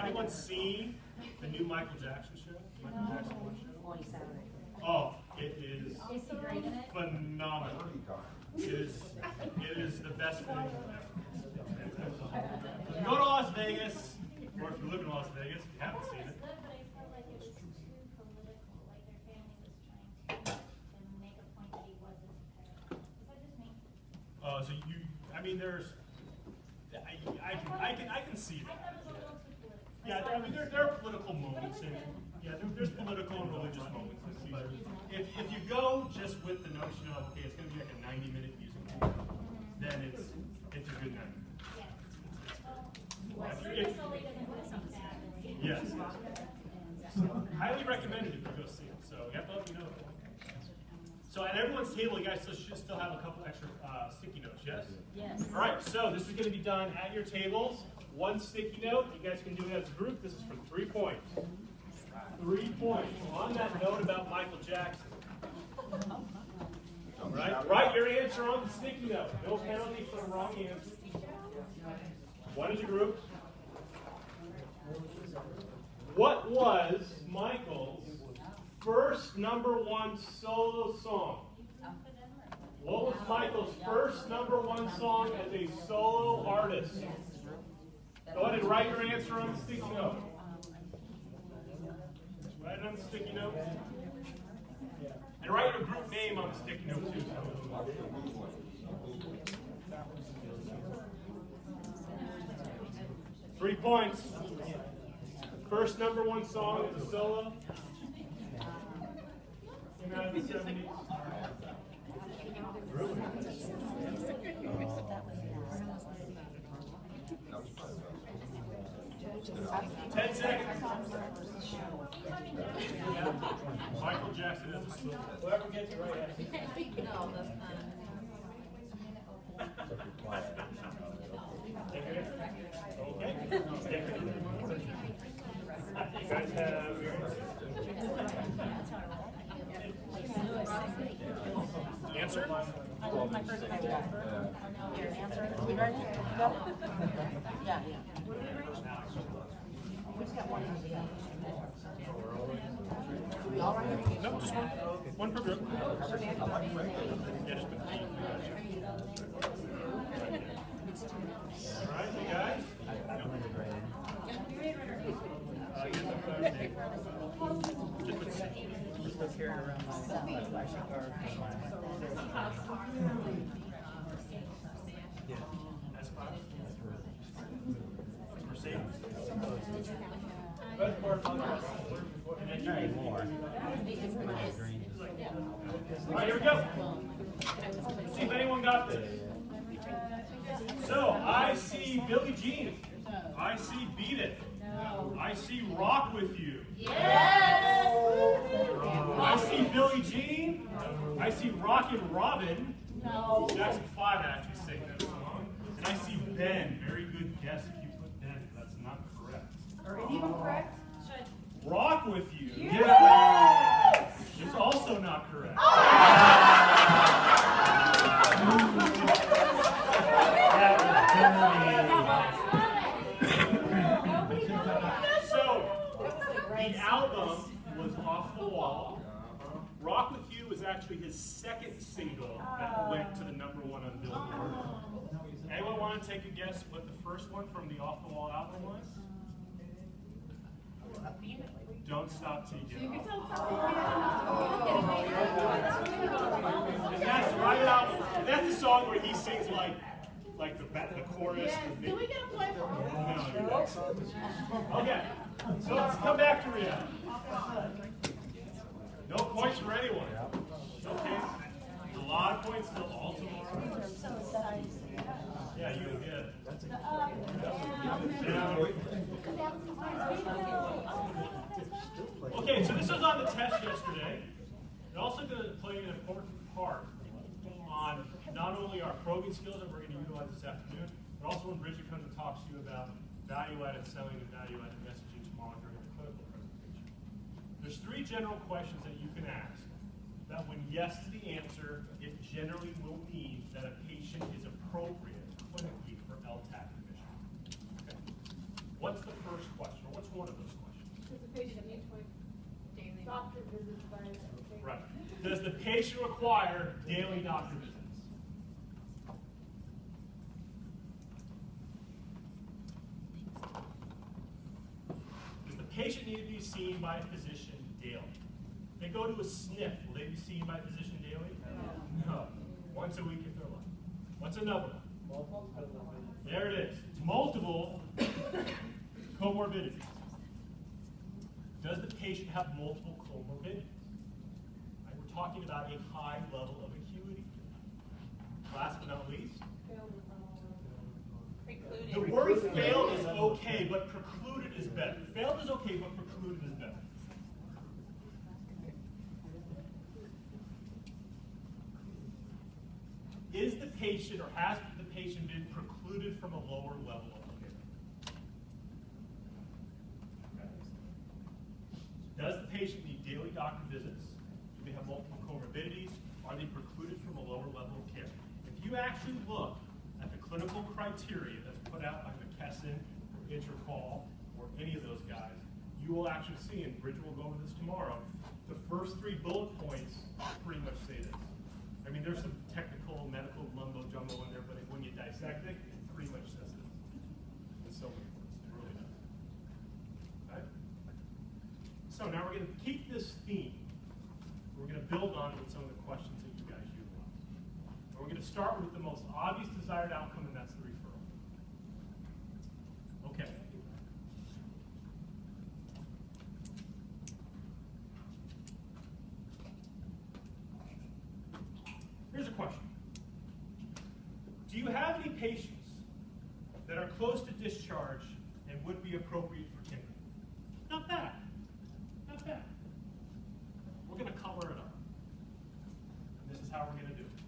anyone seen the new Michael Jackson show? Michael Jackson One show? Oh, it is phenomenal. It is the best thing ever. You go to Las Vegas, or if you live in Las Vegas, if you haven't seen it. But I felt like it was too political, like their family was trying to make a point that he wasn't prepared. Is that just me? So you, I mean, there's, I can see I that. thought it was a little too political. Yeah, I mean, there are political moments, and yeah, there's political and religious moments. But if you go just with the notion of, okay, it's going to be like a 90-minute music video, then it's a good night. Yes. Highly recommended if you go see it. So you have to let me know. So at everyone's table, you guys should still have a couple extra sticky notes, yes? Yes. All right, so this is going to be done at your tables. One sticky note. You guys can do it as a group. This is for 3 points. 3 points. On that note about Michael Jackson. All right, write your answer on the sticky note. No penalty for the wrong answer. One is a group. What was Michael's first #1 solo song? What was Michael's first #1 song as a solo artist? Go ahead and write your answer on the sticky note. Write it on the sticky note. And write your group name on the sticky note too. 3 points. First #1 song is a solo. Came out in the 70s. Really? 10 seconds. Michael Jackson is a solo. Whoever gets it right. No, that's not. Okay. You guys have your answer? My first idea. Your answer. We ready? Go. Yeah. We just got one. We all right? No, just one. One per group. Yeah, just put the all right, you guys? Just carry around my flashing card. Yeah. That's fine. Mercedes. Best part of More. All right, here we go. See if anyone got this. So, I see Billie Jean. I see Beat It. I see Rock With You. Yes! I see Billie Jean. I see Rockin' Robin. No. Jackson 5 actually sang that song. And I see Ben. Very good guess if you put Ben. That's not correct. Are any of them correct? Rock With You. Yes! It's also not correct. So, the album was Off the Wall. Rock With You was actually his second single that went to the #1 on Billboard. Anyone want to take a guess what the first one from the Off the Wall album was? Don't Stop Till You Get Off. And that's right out. And that's the song where he sings like the chorus. Do we get a point for No. Okay, so let's come back to reality. No points for anyone. Okay, a lot of points still. All tomorrow. Yeah, you did. Okay, so this was on the test yesterday. It's also going to play an important part on not only our probing skills that we're going to utilize this afternoon, but also when Bridget comes and talks to you about value-added selling and value-added messaging tomorrow during the clinical presentation. There's 3 general questions that you can ask that when yes is the answer, it generally will mean that a patient is appropriate clinically for LTAC admission. Okay. What's the first question? Or what's Does the patient require daily doctor visits? Does the patient need to be seen by a physician daily? If they go to a sniff, will they be seen by a physician daily? No. Once a week if they're lucky. What's another one? There it is. It's multiple comorbidities. Does the patient have multiple comorbidities? Right, we're talking about a high level of acuity. Last but not least, the word failed is okay, but precluded is better. Failed is okay, but precluded is better. Is the patient or has the patient been precluded from a lower level of care? Okay. Does the patient need daily doctor visits? Do they have multiple comorbidities? Are they precluded from a lower level of care? If you actually look at the clinical criteria that's put out by McKesson or Intercall or any of those guys, you will actually see, and Bridget will go over this tomorrow, the first 3 bullet points pretty much say this. I mean, there's some technical medical mumbo jumbo in there, but when you dissect it, it pretty much says it. In so many words, it really does. Okay? So now we're going to keep this theme. We're going to build on it with some of the questions that you guys utilize. And we're going to start with the most obvious desired outcome, and that's the referral. Okay. Here's a question. Do you have any patients that are close to discharge and would be appropriate for kindred? Not bad. Not bad. We're going to color it up. And this is how we're going to do it.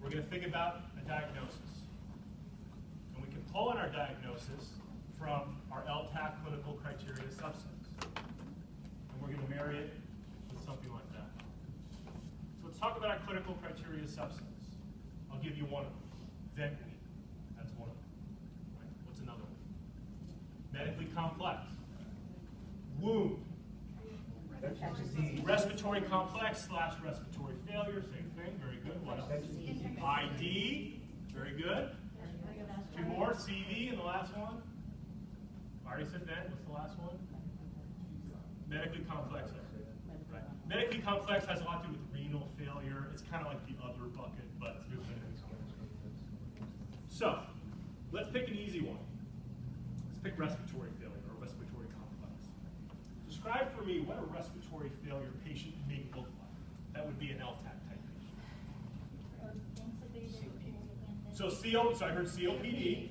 We're going to think about a diagnosis. And we can pull in our diagnosis from our LTAC clinical criteria substance. And we're going to marry it with something like that. So let's talk about our clinical criteria substance. I'll give you one of them. Ventney. That's one of them. Right? What's another one? Medically complex. Wound. Respiratory complex / respiratory failure. Same thing. Very good. What else? ID. Very good. 2 more. CV and the last one. I already said that. What's the last one? Medically complex. Right. Medically complex has a lot to do with renal failure. It's kind of like the other bucket, but it's really so, let's pick an easy one. Let's pick respiratory failure or respiratory complex. Describe for me what a respiratory failure patient may look like. That would be an LTAC type patient. So I heard COPD.